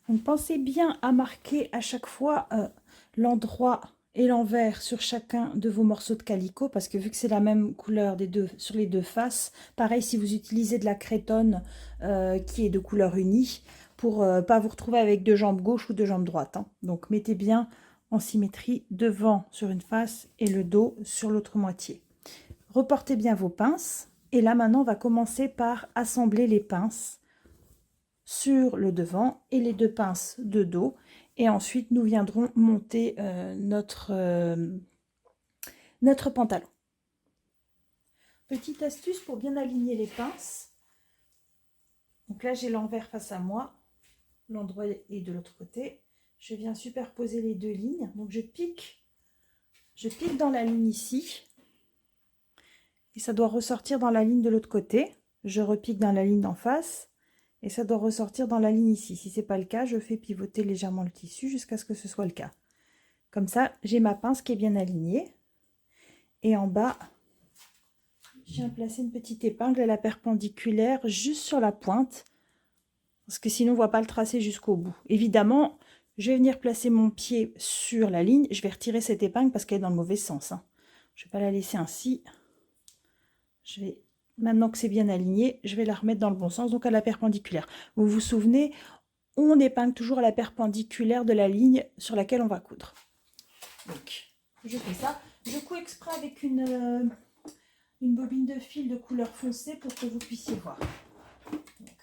Donc pensez bien à marquer à chaque fois l'endroit et l'envers sur chacun de vos morceaux de calicot, parce que vu que c'est la même couleur sur les deux faces, pareil si vous utilisez de la crétonne qui est de couleur unie, pour pas vous retrouver avec deux jambes gauche ou deux jambes droite. Hein. Donc mettez bien en symétrie devant sur une face et le dos sur l'autre moitié. Reportez bien vos pinces, et là maintenant on va commencer par assembler les pinces sur le devant et les deux pinces de dos, et ensuite nous viendrons monter notre pantalon. Petite astuce pour bien aligner les pinces. Donc là j'ai l'envers face à moi, l'endroit est de l'autre côté. Je viens superposer les deux lignes, donc je pique dans la ligne ici et ça doit ressortir dans la ligne de l'autre côté. Je repique dans la ligne d'en face et ça doit ressortir dans la ligne ici. Si ce n'est pas le cas, je fais pivoter légèrement le tissu jusqu'à ce que ce soit le cas. Comme ça, j'ai ma pince qui est bien alignée. Et en bas, je viens placer une petite épingle à la perpendiculaire juste sur la pointe. Parce que sinon, on ne voit pas le tracé jusqu'au bout. Évidemment, je vais venir placer mon pied sur la ligne. Je vais retirer cette épingle parce qu'elle est dans le mauvais sens. Hein. Je ne vais pas la laisser ainsi. Maintenant que c'est bien aligné, je vais la remettre dans le bon sens, donc à la perpendiculaire. Vous vous souvenez, on épingle toujours à la perpendiculaire de la ligne sur laquelle on va coudre. Donc, je fais ça. Je couds exprès avec une bobine de fil de couleur foncée pour que vous puissiez voir. Donc,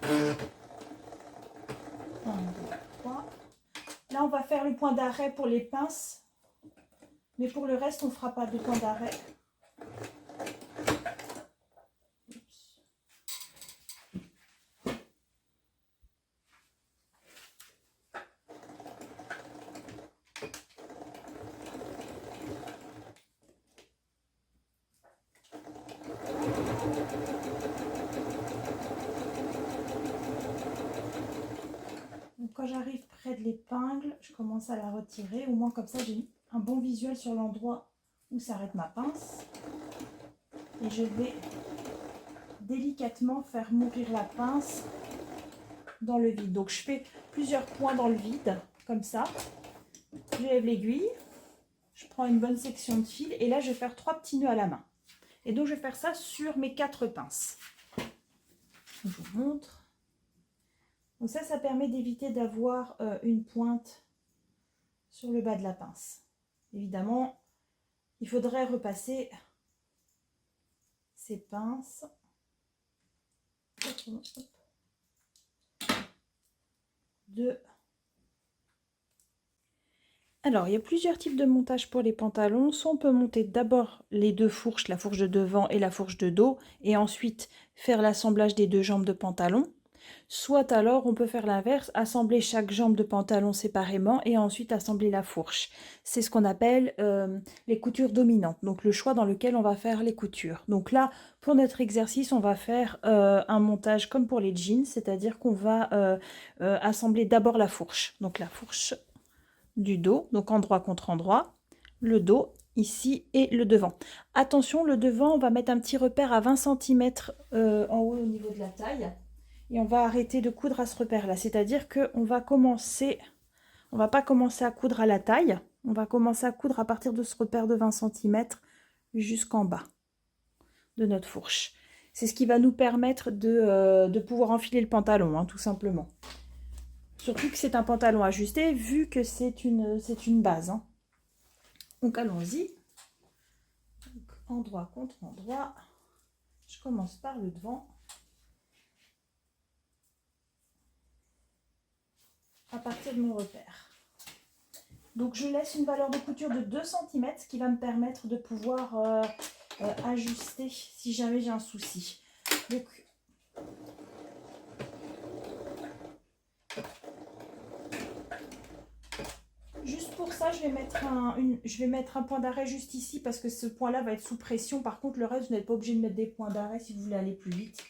1, 2, 3. Là, on va faire le point d'arrêt pour les pinces. Mais pour le reste, on ne fera pas de point d'arrêt. Quand j'arrive près de l'épingle, je commence à la retirer. Au moins comme ça, j'ai un bon visuel sur l'endroit où s'arrête ma pince. Et je vais délicatement faire mourir la pince dans le vide. Donc je fais plusieurs points dans le vide, comme ça. Je lève l'aiguille, je prends une bonne section de fil et là je vais faire 3 petits nœuds à la main. Et donc je vais faire ça sur mes 4 pinces. Je vous montre. Donc ça permet d'éviter d'avoir une pointe sur le bas de la pince. Évidemment, il faudrait repasser ces pinces. Alors, il y a plusieurs types de montage pour les pantalons. Soit on peut monter d'abord les deux fourches, la fourche de devant et la fourche de dos, et ensuite faire l'assemblage des deux jambes de pantalon. Soit alors on peut faire l'inverse, assembler chaque jambe de pantalon séparément et ensuite assembler la fourche. C'est ce qu'on appelle les coutures dominantes, donc le choix dans lequel on va faire les coutures. Donc là, pour notre exercice, on va faire un montage comme pour les jeans, c'est-à-dire qu'on va assembler d'abord la fourche. Donc la fourche du dos, donc endroit contre endroit, le dos ici et le devant. Attention, le devant, on va mettre un petit repère à 20 cm en haut au niveau de la taille. Et on va arrêter de coudre à ce repère-là. C'est-à-dire qu'on va on va pas commencer à coudre à la taille. On va commencer à coudre à partir de ce repère de 20 cm jusqu'en bas de notre fourche. C'est ce qui va nous permettre de pouvoir enfiler le pantalon, hein, tout simplement. Surtout que c'est un pantalon ajusté, vu que c'est une base. Hein. Donc allons-y. Endroit contre endroit. Je commence par le devant. À partir de mon repère. Donc je laisse une valeur de couture de 2 cm, ce qui va me permettre de pouvoir ajuster si jamais j'ai un souci. Donc, juste pour ça, je vais mettre un point d'arrêt juste ici parce que ce point-là va être sous pression. Par contre, le reste, vous n'êtes pas obligé de mettre des points d'arrêt si vous voulez aller plus vite,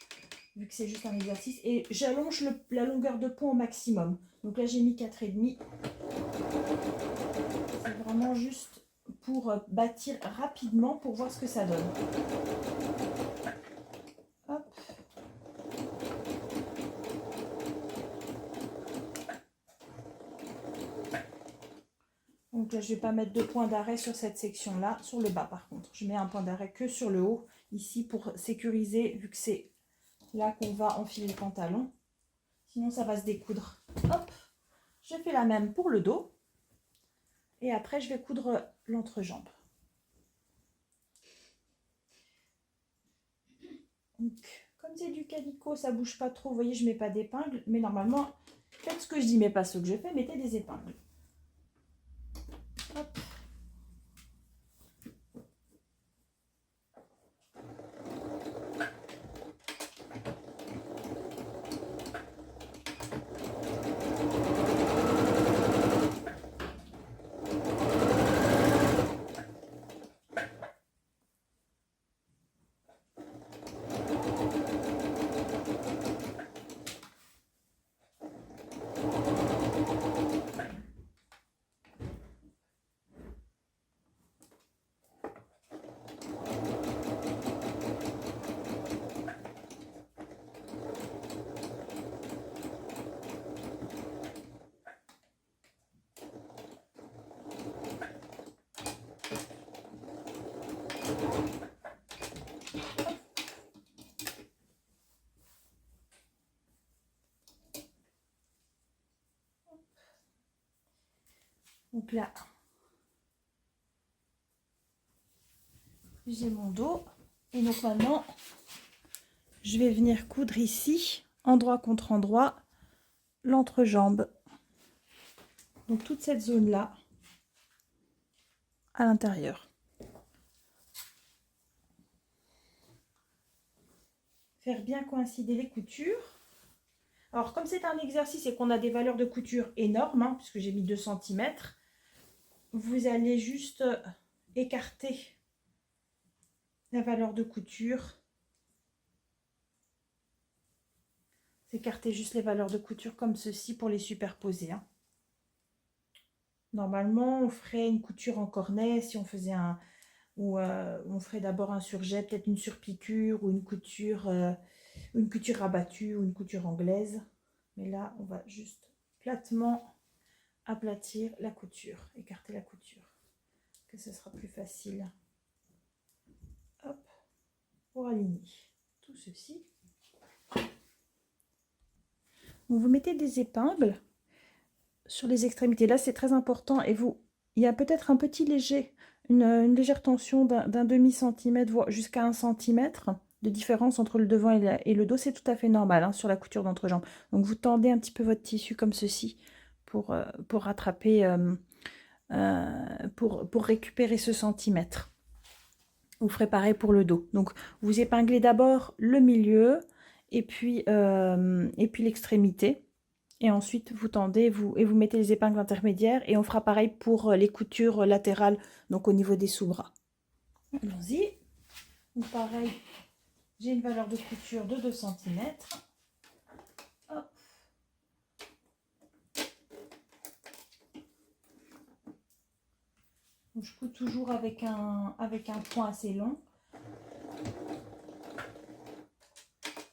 vu que c'est juste un exercice. Et j'allonge la longueur de pont au maximum. Donc là, j'ai mis 4,5. C'est vraiment juste pour bâtir rapidement pour voir ce que ça donne. Hop. Donc là, je ne vais pas mettre de point d'arrêt sur cette section-là, sur le bas par contre. Je mets un point d'arrêt que sur le haut, ici, pour sécuriser, vu que c'est là qu'on va enfiler le pantalon. Sinon, ça va se découdre. Hop, je fais la même pour le dos. Et après, je vais coudre l'entrejambe. Donc, comme c'est du calicot, ça bouge pas trop. Vous voyez, je ne mets pas d'épingle. Mais normalement, faites ce que je dis, mais pas ce que je fais. Mettez des épingles. Hop. Donc là, j'ai mon dos. Et donc maintenant, je vais venir coudre ici, endroit contre endroit, l'entrejambe. Donc toute cette zone-là, à l'intérieur. Faire bien coïncider les coutures. Alors comme c'est un exercice et qu'on a des valeurs de couture énormes, hein, puisque j'ai mis 2 cm, vous allez juste écarter la valeur de couture. Écarter juste les valeurs de couture comme ceci pour les superposer. Hein. Normalement, on ferait une couture en cornet si on faisait un... ou on ferait d'abord un surjet, peut-être une surpiqûre ou une couture rabattue ou une couture anglaise. Mais là, on va juste platement aplatir la couture, écarter la couture, que ce sera plus facile. Hop, pour aligner tout ceci. Donc vous mettez des épingles sur les extrémités. Là, c'est très important. Et vous, il y a peut-être un petit léger, une légère tension d'un demi-centimètre, voire jusqu'à 1 centimètre de différence entre le devant et le dos. C'est tout à fait normal hein, sur la couture d'entrejambe. Donc vous tendez un petit peu votre tissu comme ceci pour rattraper, pour récupérer ce centimètre. Vous ferez pareil pour le dos. Donc vous épinglez d'abord le milieu et puis l'extrémité. Et ensuite, vous tendez et vous mettez les épingles intermédiaires. Et on fera pareil pour les coutures latérales, donc au niveau des sous-bras. Allons-y. Donc pareil, j'ai une valeur de couture de 2 cm. Hop. Donc, je couds toujours avec un point assez long.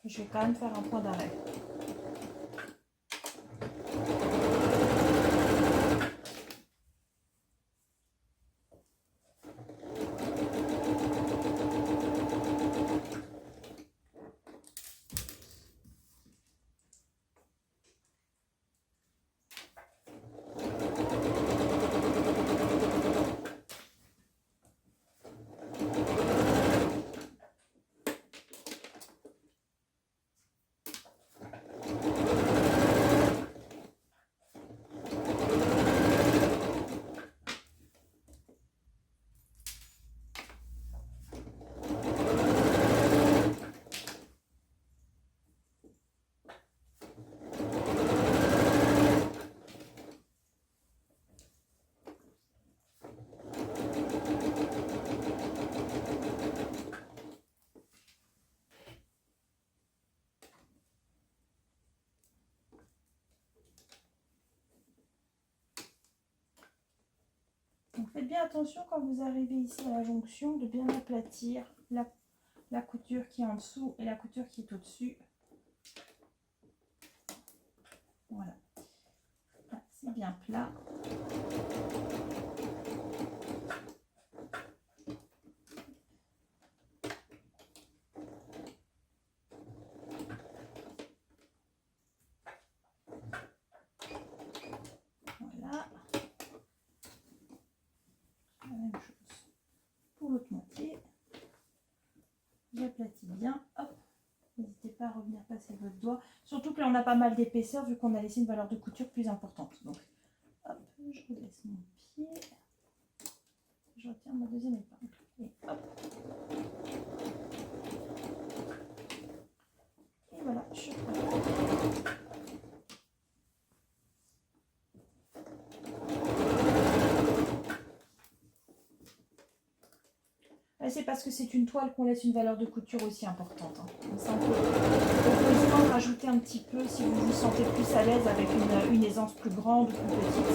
Je vais quand même faire un point d'arrêt. Donc faites bien attention quand vous arrivez ici à la jonction de bien aplatir la couture qui est en dessous et la couture qui est au-dessus. Voilà. Là, c'est bien plat. bien. Hop, n'hésitez pas à revenir passer votre doigt. Surtout que là, on a pas mal d'épaisseur vu qu'on a laissé une valeur de couture plus importante. Donc, hop, je redresse mon pied. Je retire ma deuxième épingle. Et hop. Et voilà, je prends. C'est parce que c'est une toile qu'on laisse une valeur de couture aussi importante. Hein. Comme ça, on peut besoin rajouter un petit peu si vous vous sentez plus à l'aise avec une aisance plus grande ou plus petite.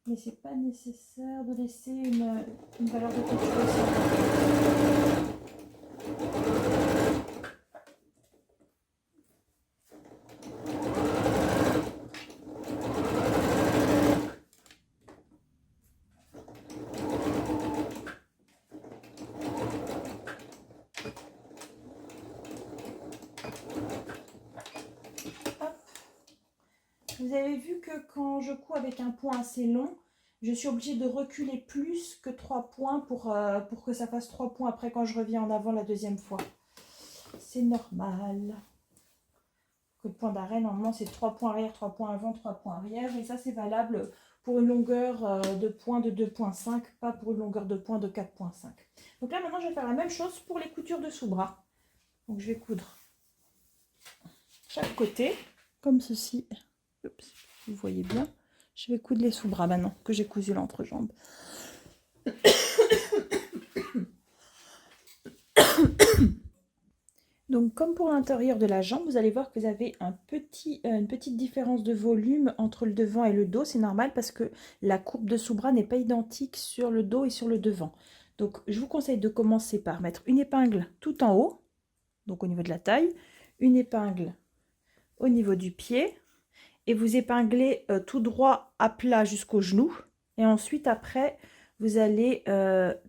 Mais c'est pas nécessaire de laisser une valeur de couture aussi importante. Vous avez vu que quand je couds avec un point assez long, je suis obligée de reculer plus que 3 points pour que ça fasse 3 points après quand je reviens en avant la deuxième fois. C'est normal. Le point d'arrêt, normalement, c'est 3 points arrière, 3 points avant, 3 points arrière. Et ça, c'est valable pour une longueur de pointe de 2,5, pas pour une longueur de pointe de 4,5. Donc là, maintenant, je vais faire la même chose pour les coutures de sous-bras. Donc, je vais coudre chaque côté, comme ceci. Oups, vous voyez bien. Je vais coudre les sous-bras maintenant que j'ai cousu l'entrejambe. Donc comme pour l'intérieur de la jambe, vous allez voir que vous avez une petite différence de volume entre le devant et le dos. C'est normal parce que la courbe de sous-bras n'est pas identique sur le dos et sur le devant. Donc je vous conseille de commencer par mettre une épingle tout en haut, donc au niveau de la taille, une épingle au niveau du pied, et vous épinglez tout droit à plat jusqu'au genou. Et ensuite, après, vous allez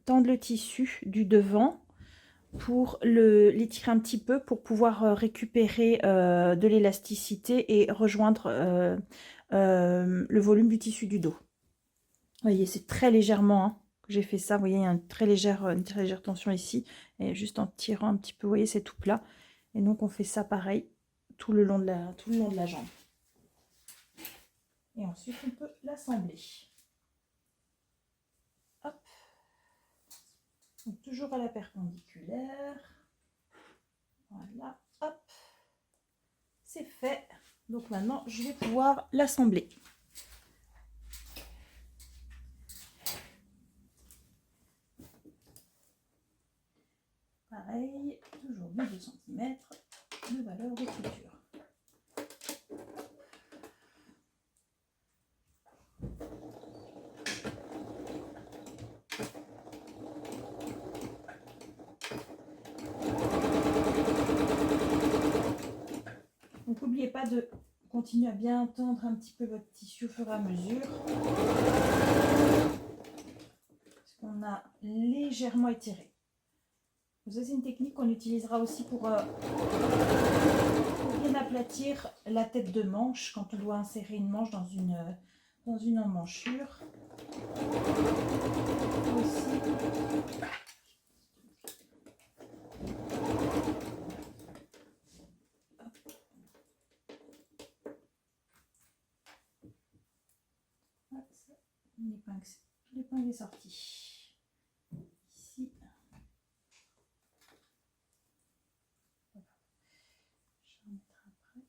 tendre le tissu du devant pour l'étirer un petit peu pour pouvoir récupérer de l'élasticité et rejoindre le volume du tissu du dos. Vous voyez, c'est très légèrement hein, que j'ai fait ça. Vous voyez, il y a une très légère tension ici. Et juste en tirant un petit peu, vous voyez, c'est tout plat. Et donc, on fait ça pareil tout le long de la jambe. Et ensuite, on peut l'assembler. Hop. Donc, toujours à la perpendiculaire. Voilà, hop. C'est fait. Donc, maintenant, je vais pouvoir l'assembler. Pareil, toujours 2 cm de valeur de couture. Donc n'oubliez pas de continuer à bien tendre un petit peu votre tissu au fur et à mesure. Parce qu'on a légèrement étiré. Ça, c'est une technique qu'on utilisera aussi pour bien aplatir la tête de manche quand on doit insérer une manche dans une emmanchure. Aussi. L'épingle est sortie. Ici. Je vais remettre après.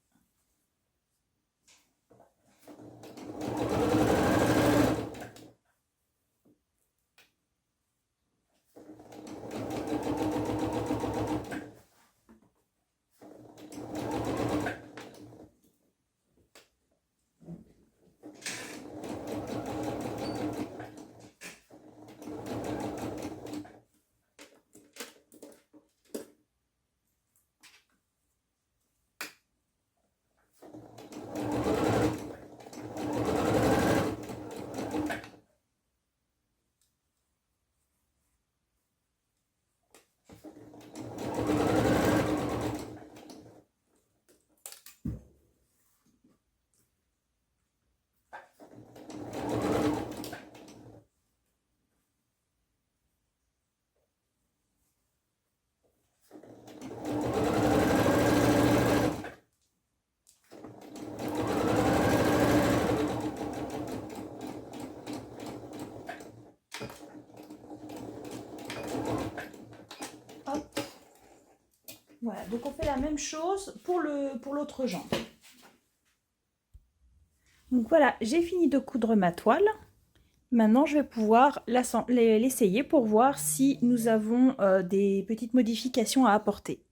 Voilà, donc on fait la même chose pour l'autre jambe. Donc voilà, j'ai fini de coudre ma toile. Maintenant, je vais pouvoir l'essayer pour voir si nous avons des petites modifications à apporter.